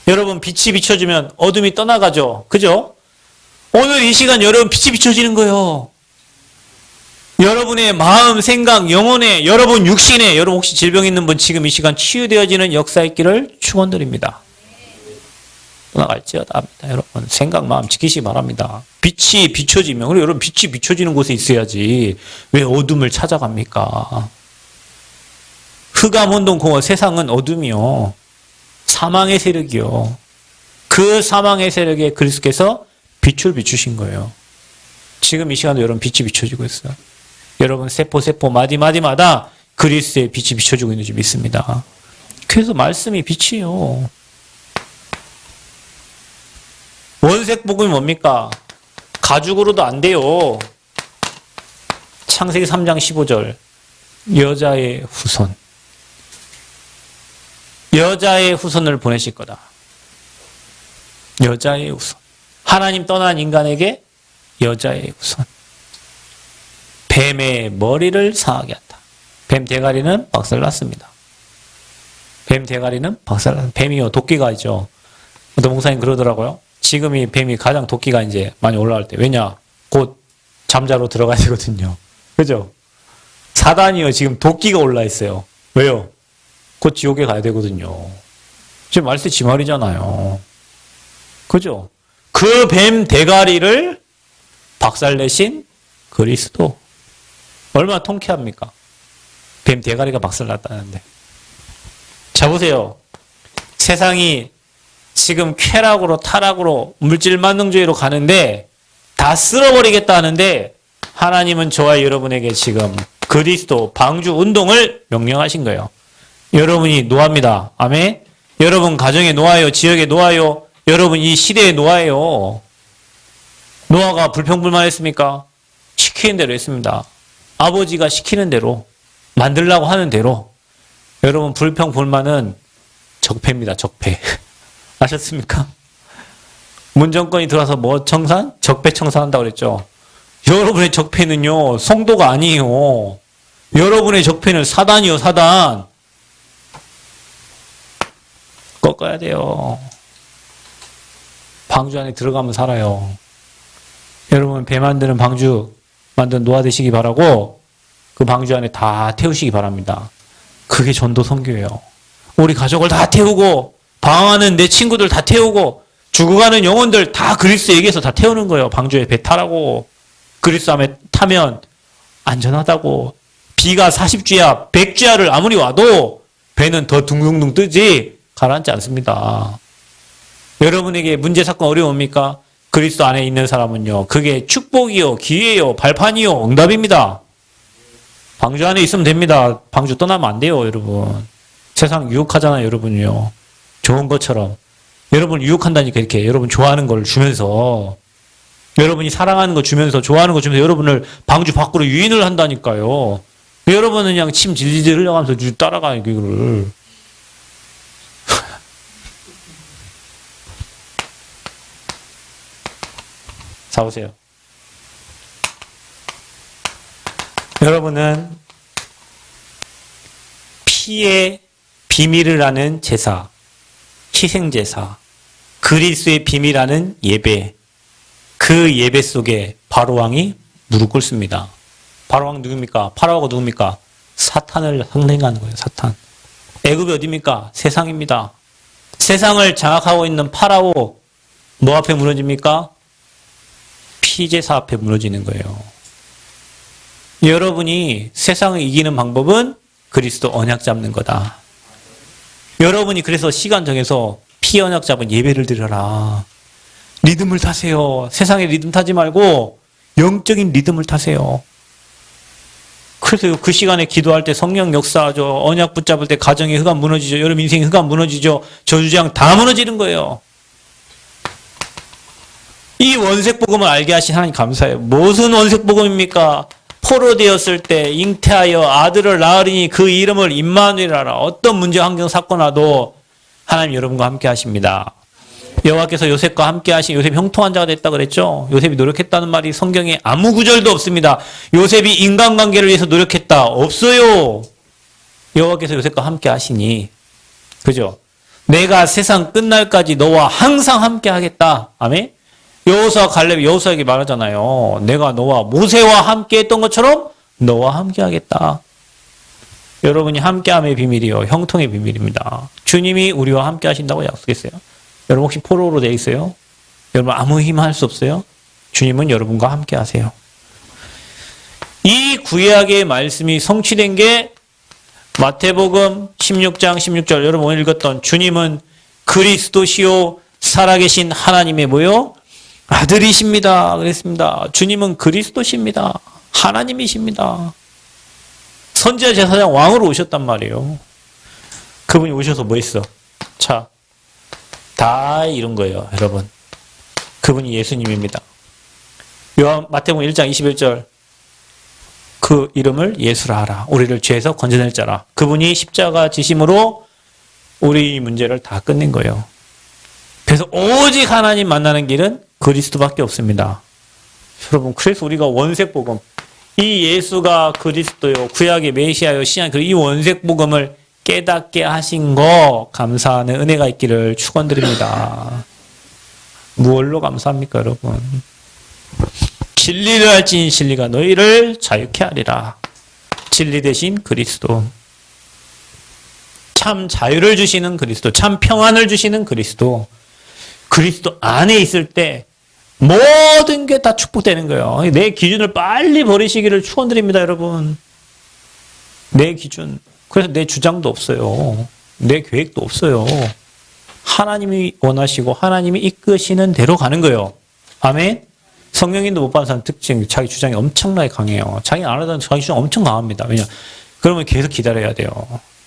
여러분, 빛이 비춰지면 어둠이 떠나가죠. 그죠? 오늘 이 시간 여러분 빛이 비춰지는 거예요. 여러분의 마음, 생각, 영혼에, 여러분 육신에, 여러분 혹시 질병 있는 분 지금 이 시간 치유되어지는 역사 있기를 축원드립니다. 떠나갈지어다 합니다. 여러분 생각, 마음 지키시기 바랍니다. 빛이 비춰지면, 그리고 여러분 빛이 비춰지는 곳에 있어야지 왜 어둠을 찾아갑니까? 흑암운동 공허, 세상은 어둠이요. 사망의 세력이요. 그 사망의 세력에 그리스도께서 빛을 비추신 거예요. 지금 이 시간도 여러분 빛이 비춰지고 있어요. 여러분 세포 마디마디마다 그리스도의 빛이 비춰지고 있는지 믿습니다. 그래서 말씀이 빛이요. 원색 복음이 뭡니까? 가죽으로도 안 돼요. 창세기 3장 15절. 여자의 후손. 여자의 후손을 보내실 거다. 여자의 후손. 하나님 떠난 인간에게 여자의 후손. 뱀의 머리를 상하게 한다. 뱀 대가리는 박살났습니다. 뱀 대가리는 박살났습니다. 뱀이요, 도끼가 있죠. 어떤 목사님 그러더라고요. 지금 이 뱀이 가장 도끼가 이제 많이 올라갈 때. 왜냐? 곧 잠자로 들어가야 되거든요. 그죠? 사단이요, 지금 도끼가 올라 있어요. 왜요? 곧 지옥에 가야 되거든요. 지금 말세 지말이잖아요. 그죠? 그 뱀 대가리를 박살내신 그리스도. 얼마나 통쾌합니까? 뱀 대가리가 박살났다는데. 자, 보세요. 세상이 지금 쾌락으로 타락으로 물질만능주의로 가는데 다 쓸어버리겠다 하는데 하나님은 저와 여러분에게 지금 그리스도 방주 운동을 명령하신 거예요. 여러분이 노아입니다. 아멘. 여러분 가정에 노아요. 지역에 노아요. 여러분 이 시대에 노아예요. 노아가 불평불만했습니까? 시키는 대로 했습니다. 아버지가 시키는 대로 만들라고 하는 대로. 여러분 불평불만은 적폐입니다. 적폐. 아셨습니까? 문정권이 들어와서 뭐 청산? 적폐 청산한다고 그랬죠. 여러분의 적폐는요, 성도가 아니에요. 여러분의 적폐는 사단이요, 사단. 꺾어야 돼요. 방주 안에 들어가면 살아요. 여러분, 배 만드는 방주 만든 노아 되시기 바라고, 그 방주 안에 다 태우시기 바랍니다. 그게 전도 선교예요. 우리 가족을 다 태우고, 방황하는 내 친구들 다 태우고, 죽어가는 영혼들 다 그리스도 얘기해서 다 태우는 거예요. 방주에 배 타라고. 그리스도 안에 타면 안전하다고. 비가 40주야, 100주야를 아무리 와도 배는 더 둥둥둥 뜨지 가라앉지 않습니다. 여러분에게 문제, 사건, 어려움입니까? 그리스도 안에 있는 사람은요. 그게 축복이요, 기회요, 발판이요, 응답입니다. 방주 안에 있으면 됩니다. 방주 떠나면 안 돼요, 여러분. 세상 유혹하잖아요, 여러분요. 좋은 것처럼. 여러분 유혹한다니까 이렇게 여러분 좋아하는 걸 주면서 여러분이 사랑하는 거 주면서 좋아하는 거 주면서 여러분을 방주 밖으로 유인을 한다니까요. 여러분은 그냥 침 질질 흘려가면서 따라가요, 이거를. 자, 보세요. 여러분은 피의 비밀을 아는 제사, 희생제사, 그리스도의 비밀하는 예배, 그 예배 속에 바로왕이 무릎 꿇습니다. 바로왕 누굽니까? 파라오가 누굽니까? 사탄을 상징하는 거예요. 사탄. 애굽이 어디입니까? 세상입니다. 세상을 장악하고 있는 파라오 뭐 앞에 무너집니까? 피제사 앞에 무너지는 거예요. 여러분이 세상을 이기는 방법은 그리스도 언약 잡는 거다. 여러분이 그래서 시간 정해서 피 언약 잡은 예배를 드려라. 리듬을 타세요. 세상의 리듬 타지 말고 영적인 리듬을 타세요. 그래서 그 시간에 기도할 때 성령 역사하죠. 언약 붙잡을 때 가정의 흑암 무너지죠. 여러분 인생의 흑암 무너지죠. 저주장 다 무너지는 거예요. 이 원색 복음을 알게 하신 하나님 감사해요. 무슨 원색 복음입니까? 포로되었을 때 잉태하여 아들을 낳으리니 그 이름을 임마누엘이라. 어떤 문제, 환경, 사건 와도 하나님 여러분과 함께 하십니다. 여호와께서 요셉과 함께 하신 요셉이 형통한 자가 됐다 그랬죠. 요셉이 노력했다는 말이 성경에 아무 구절도 없습니다. 요셉이 인간관계를 위해서 노력했다. 없어요. 여호와께서 요셉과 함께 하시니. 그죠? 내가 세상 끝날까지 너와 항상 함께 하겠다. 아멘? 여호수아 갈렙이 여호수아에게 말하잖아요. 내가 너와 모세와 함께 했던 것처럼 너와 함께 하겠다. 여러분이 함께함의 비밀이요. 형통의 비밀입니다. 주님이 우리와 함께 하신다고 약속했어요. 여러분 혹시 포로로 되어 있어요? 여러분 아무 힘 할 수 없어요? 주님은 여러분과 함께 하세요. 이 구약의 말씀이 성취된 게 마태복음 16장 16절 여러분 오늘 읽었던 주님은 그리스도시요 살아계신 하나님의 뭐요? 아들이십니다. 그랬습니다. 주님은 그리스도십니다. 하나님이십니다. 선지자 제사장 왕으로 오셨단 말이에요. 그분이 오셔서 뭐 했어? 자, 다 이룬 거예요, 여러분. 그분이 예수님입니다. 마태복음 1장 21절. 그 이름을 예수라 하라. 우리를 죄에서 건져낼 자라. 그분이 십자가 지심으로 우리 문제를 다 끝낸 거예요. 그래서 오직 하나님 만나는 길은 그리스도밖에 없습니다. 여러분, 그래서 우리가 원색복음, 이 예수가 그리스도요, 구약의 메시아요, 신약, 이 원색복음을 깨닫게 하신 거 감사하는 은혜가 있기를 축원드립니다. 무엇로 감사합니까, 여러분? 진리를 알지니 진리가 너희를 자유케 하리라. 진리 대신 그리스도. 참 자유를 주시는 그리스도, 참 평안을 주시는 그리스도. 그리스도 안에 있을 때 모든 게 다 축복되는 거예요. 내 기준을 빨리 버리시기를 축원드립니다, 여러분. 내 기준. 그래서 내 주장도 없어요. 내 계획도 없어요. 하나님이 원하시고 하나님이 이끄시는 대로 가는 거예요. 아멘. 성령님도 못 받은 사람 특징, 자기 주장이 엄청나게 강해요. 자기 안 하던 자기 주장 엄청 강합니다. 왜냐? 그러면 계속 기다려야 돼요.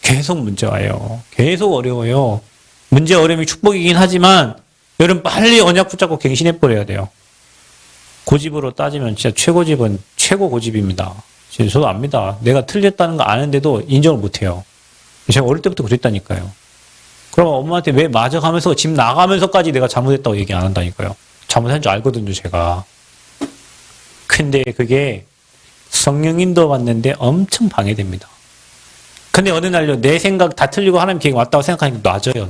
계속 문제 와요. 계속 어려워요. 문제 어려움이 축복이긴 하지만 여러분 빨리 언약 붙잡고 갱신해 버려야 돼요. 고집으로 따지면 진짜 최고집은 최고 고집입니다. 저도 압니다. 내가 틀렸다는 거 아는데도 인정을 못 해요. 제가 어릴 때부터 그랬다니까요. 그럼 엄마한테 왜 맞아가면서 집 나가면서까지 내가 잘못했다고 얘기 안 한다니까요. 잘못한 줄 알거든요, 제가. 근데 그게 성령님도 받는데 엄청 방해됩니다. 근데 어느 날요, 내 생각 다 틀리고 하나님 계획 왔다고 생각하니까 놔져요.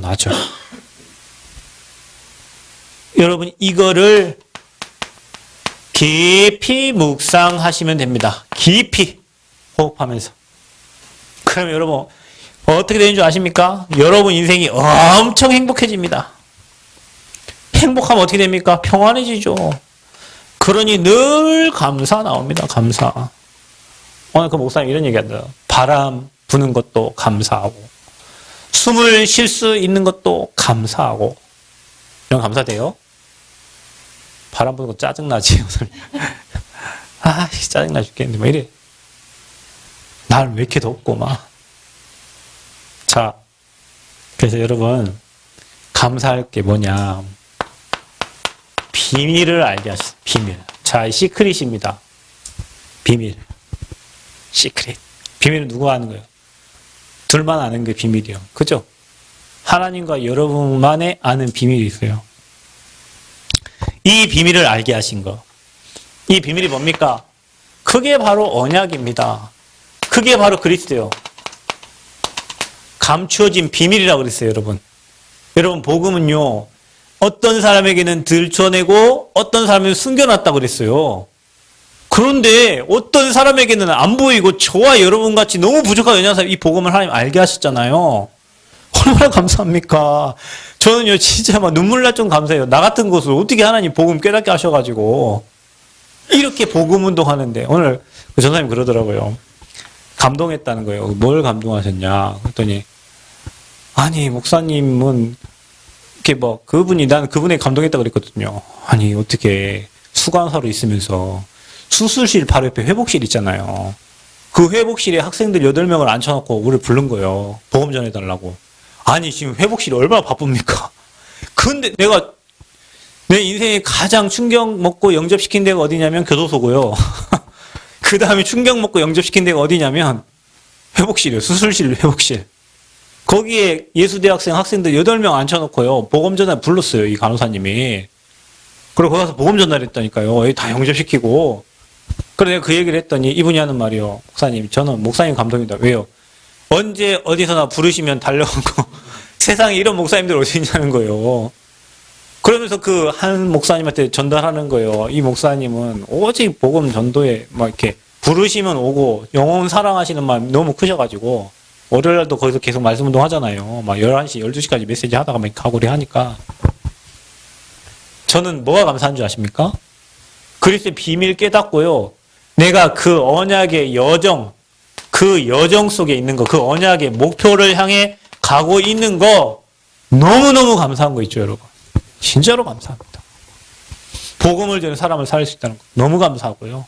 여러분, 이거를 깊이 묵상하시면 됩니다. 깊이 호흡하면서. 그럼 여러분, 어떻게 되는 줄 아십니까? 여러분 인생이 엄청 행복해집니다. 행복하면 어떻게 됩니까? 평안해지죠. 그러니 늘 감사 나옵니다. 감사. 오늘 그 목사님 이런 얘기 한다. 바람 부는 것도 감사하고, 숨을 쉴 수 있는 것도 감사하고. 이런 감사 돼요? 바람 부는 거 짜증나지, 오늘. 아, 짜증나 죽겠는데, 뭐 이래. 날 왜 이렇게 덥고, 막. 자, 그래서 여러분, 감사할 게 뭐냐. 비밀을 알게 하셨어요. 비밀. 자, 시크릿입니다. 비밀. 시크릿. 비밀은 누가 아는 거예요? 둘만 아는 게 비밀이요. 그죠? 하나님과 여러분만의 아는 비밀이 있어요. 이 비밀을 알게 하신 거. 이 비밀이 뭡니까? 그게 바로 언약입니다. 그게 바로 그리스도예요. 감추어진 비밀이라고 그랬어요, 여러분. 여러분, 복음은요, 어떤 사람에게는 들춰내고 어떤 사람에게는 숨겨놨다고 그랬어요. 그런데 어떤 사람에게는 안 보이고 저와 여러분 같이 너무 부족한 연약한 이 복음을 하나님 알게 하셨잖아요. 얼마나 감사합니까? 저는요, 진짜 막 눈물 날 정도 감사해요. 나 같은 것을 어떻게 하나님 복음 깨닫게 하셔가지고 이렇게 복음 운동하는데 오늘 그 전사님 그러더라고요. 감동했다는 거예요. 뭘 감동하셨냐? 그랬더니 아니 목사님은 이렇게 뭐 그분이 나는 그분에 감동했다고 그랬거든요. 아니 어떻게 수강사로 있으면서 수술실 바로 옆에 회복실 있잖아요. 그 회복실에 학생들 8명을 앉혀놓고 우리를 부른 거예요. 복음 전해달라고. 아니 지금 회복실이 얼마나 바쁩니까? 근데 내가 내 인생에 가장 충격 먹고 영접시킨 데가 어디냐면 교도소고요. 그 다음에 충격 먹고 영접시킨 데가 어디냐면 회복실이에요. 수술실 회복실. 거기에 예수대학생 학생들 8명 앉혀놓고요. 복음 전달 불렀어요. 이 간호사님이. 그리고 거기 가서 복음 전달했다니까요. 다 영접시키고. 그래서 내가 그 얘기를 했더니 이분이 하는 말이요. 목사님, 저는 목사님 감동이다. 왜요? 언제 어디서나 부르시면 달려오고 세상에 이런 목사님들 어디 있냐는 거예요. 그러면서 그 한 목사님한테 전달하는 거예요. 이 목사님은 오직 복음 전도에 막 이렇게 부르시면 오고 영혼 사랑하시는 마음 너무 크셔가지고 월요일날도 거기서 계속 말씀 운동 하잖아요. 막 11시, 12시까지 메시지 하다가 막 가고 그래 하니까 저는 뭐가 감사한 줄 아십니까? 그리스도의 비밀 깨닫고요. 내가 그 언약의 여정, 그 여정 속에 있는 거, 그 언약의 목표를 향해 가고 있는 거 너무너무 감사한 거 있죠, 여러분. 진짜로 감사합니다. 복음을 전해 사람을 살릴 수 있다는 거 너무 감사하고요.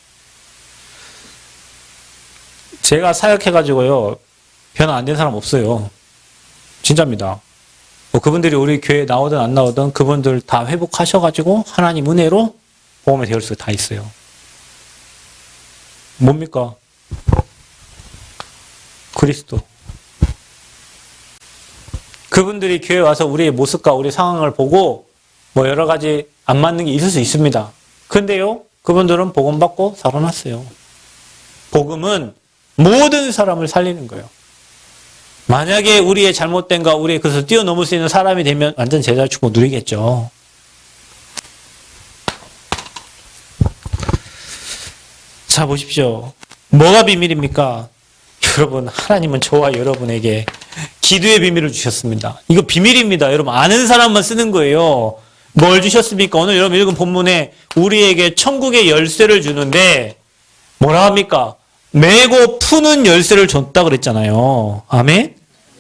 제가 사역해가지고요, 변화 안 된 사람 없어요. 진짜입니다. 뭐 그분들이 우리 교회에 나오든 안 나오든 그분들 다 회복하셔가지고 하나님 은혜로 복음의 대열수가 다 있어요. 뭡니까? 그리스도. 그분들이 교회에 와서 우리의 모습과 우리 상황을 보고 뭐 여러 가지 안 맞는 게 있을 수 있습니다. 근데요, 그분들은 복음 받고 살아났어요. 복음은 모든 사람을 살리는 거예요. 만약에 우리의 잘못된과 우리의 그것을 뛰어넘을 수 있는 사람이 되면 완전 제자 축복 누리겠죠. 자, 보십시오. 뭐가 비밀입니까? 여러분, 하나님은 저와 여러분에게 기도의 비밀을 주셨습니다. 이거 비밀입니다. 여러분, 아는 사람만 쓰는 거예요. 뭘 주셨습니까? 오늘 여러분 읽은 본문에 우리에게 천국의 열쇠를 주는데 뭐라 합니까? 매고 푸는 열쇠를 줬다 그랬잖아요. 아멘?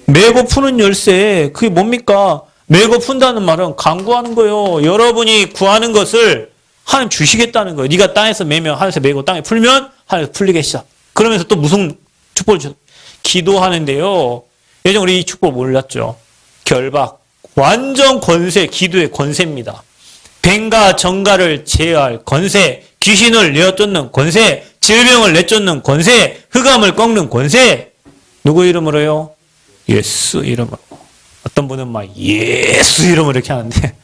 매고 푸는 열쇠. 그게 뭡니까? 매고 푼다는 말은 강구하는 거예요. 여러분이 구하는 것을 하나님 주시겠다는 거예요. 네가 땅에서 매면 하늘에서 매고 땅에 풀면 하늘에서 풀리게 시작. 그러면서 또 무슨 축복을 주셨어요? 기도하는데요. 예전 우리 이 축복을 몰랐죠. 결박. 완전 권세, 기도의 권세입니다. 뱀과 정갈을 제어할 권세, 귀신을 내어쫓는 권세, 질병을 내쫓는 권세, 흑암을 꺾는 권세. 누구 이름으로요? 예수 이름으로. 어떤 분은 막 예수 이름으로 이렇게 하는데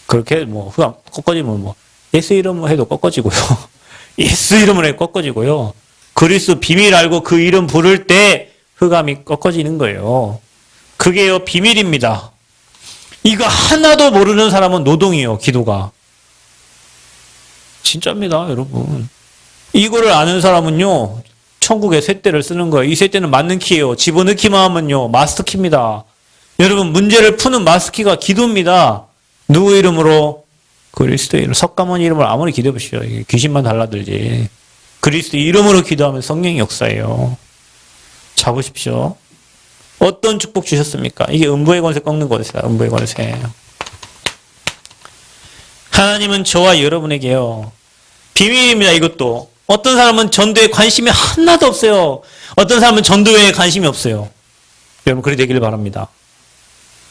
그렇게 뭐 흑암 꺾어지면 뭐 예수 이름으로 해도 꺾어지고요. 예수 이름으로 해도 꺾어지고요. 그리스도 비밀 알고 그 이름 부를 때 흑암이 꺾어지는 거예요. 그게요 비밀입니다. 이거 하나도 모르는 사람은 노동이에요. 기도가. 진짜입니다, 여러분. 이거를 아는 사람은요, 천국의 쇳대를 쓰는 거예요. 이 쇳대는 맞는 키예요. 집어넣기만 하면요, 마스터키입니다. 여러분, 문제를 푸는 마스터키가 기도입니다. 누구 이름으로? 그리스도 이름. 석가모니 이름으로 아무리 기도해보시오. 귀신만 달라들지. 그리스도 이름으로 기도하면 성령의 역사예요. 잡으십시오. 어떤 축복 주셨습니까? 이게 음부의 권세 꺾는 권세다. 음부의 권세. 하나님은 저와 여러분에게요. 비밀입니다. 이것도. 어떤 사람은 전도에 관심이 하나도 없어요. 어떤 사람은 전도에 관심이 없어요. 여러분 그리 되기를 바랍니다.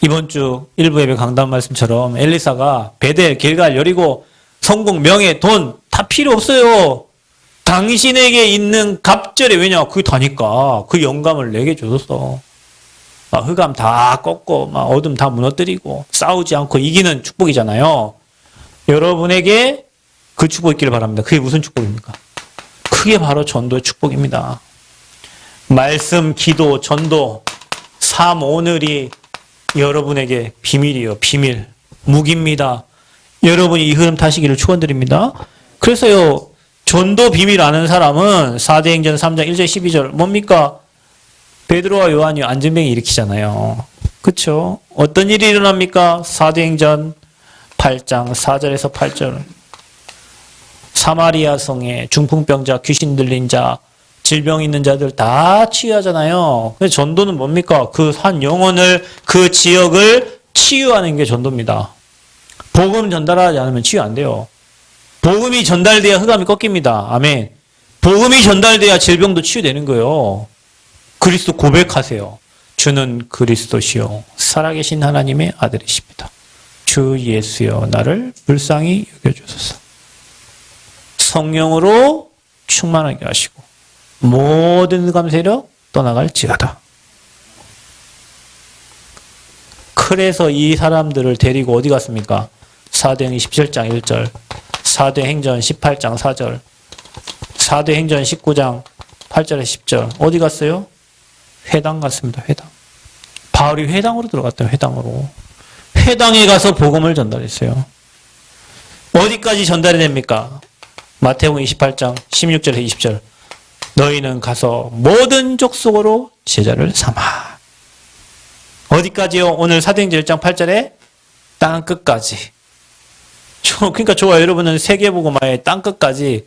이번 주 일부 예배 강단 말씀처럼 엘리사가 베델, 길갈, 여리고 성공, 명예, 돈 다 필요 없어요. 당신에게 있는 갑절에 왜냐? 그게 다니까. 그 영감을 내게 줬어. 흑암 다 꺾고 막 어둠 다 무너뜨리고 싸우지 않고 이기는 축복이잖아요. 여러분에게 그 축복 있기를 바랍니다. 그게 무슨 축복입니까? 그게 바로 전도의 축복입니다. 말씀, 기도, 전도, 삶 오늘이 여러분에게 비밀이에요. 비밀. 무기입니다. 여러분이 이 흐름 타시기를 축원드립니다. 그래서요. 전도 비밀 아는 사람은 사도행전 3장 1절 12절 뭡니까? 베드로와 요한이 안전병이 일으키잖아요. 그렇죠? 어떤 일이 일어납니까? 사도행전 8장 4절에서 8절. 사마리아 성에 중풍병자, 귀신 들린 자, 질병 있는 자들 다 치유하잖아요. 그래서 전도는 뭡니까? 그 한 영혼을, 그 지역을 치유하는 게 전도입니다. 복음 전달하지 않으면 치유 안 돼요. 복음이 전달돼야 흑암이 꺾입니다. 아멘. 복음이 전달돼야 질병도 치유되는 거예요. 그리스도 고백하세요. 주는 그리스도시요 살아계신 하나님의 아들이십니다. 주 예수여 나를 불쌍히 여겨주소서. 성령으로 충만하게 하시고 모든 흑암 세력 떠나갈지어다. 그래서 이 사람들을 데리고 어디 갔습니까? 사도행전 17장 1절, 사도행전 18장 4절, 사도행전 19장 8절에 10절 어디 갔어요? 회당 갔습니다. 회당. 바울이 회당으로 들어갔대요. 회당으로. 회당에 가서 복음을 전달했어요. 어디까지 전달이 됩니까? 마태복음 28장 16절에서 20절 너희는 가서 모든 족속으로 제자를 삼아. 어디까지요? 오늘 사도행전 1장 8절에 땅끝까지. 그러니까 저와 여러분은 세계복음화의 땅끝까지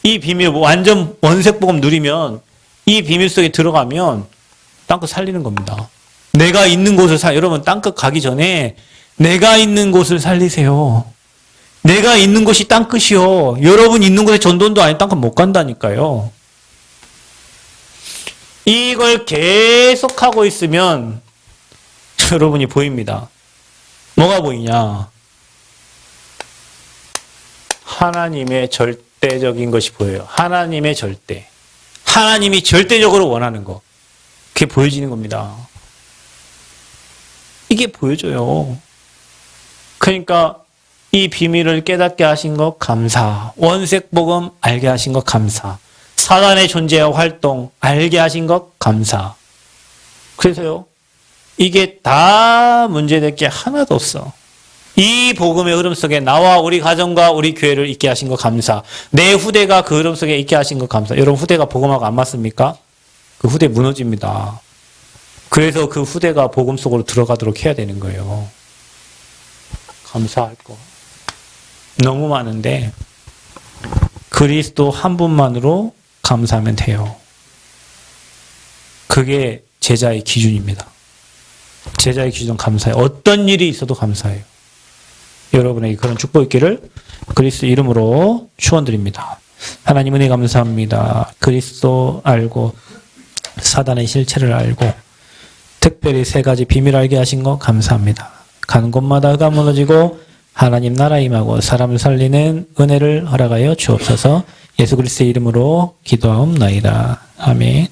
이 비밀 완전 원색복음 누리면 이 비밀 속에 들어가면 땅끝 살리는 겁니다. 내가 있는 곳을 여러분 땅끝 가기 전에 내가 있는 곳을 살리세요. 내가 있는 곳이 땅끝이요. 여러분 있는 곳에 전도원도 아닌 땅끝 못 간다니까요. 이걸 계속하고 있으면 여러분이 보입니다. 뭐가 보이냐? 하나님의 절대적인 것이 보여요. 하나님의 절대. 하나님이 절대적으로 원하는 거. 그게 보여지는 겁니다. 이게 보여져요. 그러니까 이 비밀을 깨닫게 하신 것 감사. 원색복음 알게 하신 것 감사. 사단의 존재와 활동 알게 하신 것 감사. 그래서요. 이게 다 문제될 게 하나도 없어. 이 복음의 흐름 속에 나와 우리 가정과 우리 교회를 있게 하신 것 감사. 내 후대가 그 흐름 속에 있게 하신 것 감사. 여러분 후대가 복음하고 안 맞습니까? 그 후대 무너집니다. 그래서 그 후대가 복음 속으로 들어가도록 해야 되는 거예요. 감사할 거 너무 많은데 그리스도 한 분만으로 감사하면 돼요. 그게 제자의 기준입니다. 제자의 기준은 감사해요. 어떤 일이 있어도 감사해요. 여러분에게 그런 축복 있기를 그리스도 이름으로 축원드립니다. 하나님 은혜 감사합니다. 그리스도 알고 사단의 실체를 알고 특별히 세 가지 비밀 알게 하신 거 감사합니다. 가는 곳마다 흑암 무너지고 하나님 나라 임하고 사람을 살리는 은혜를 허락하여 주옵소서. 예수 그리스도의 이름으로 기도하옵나이다. 아멘.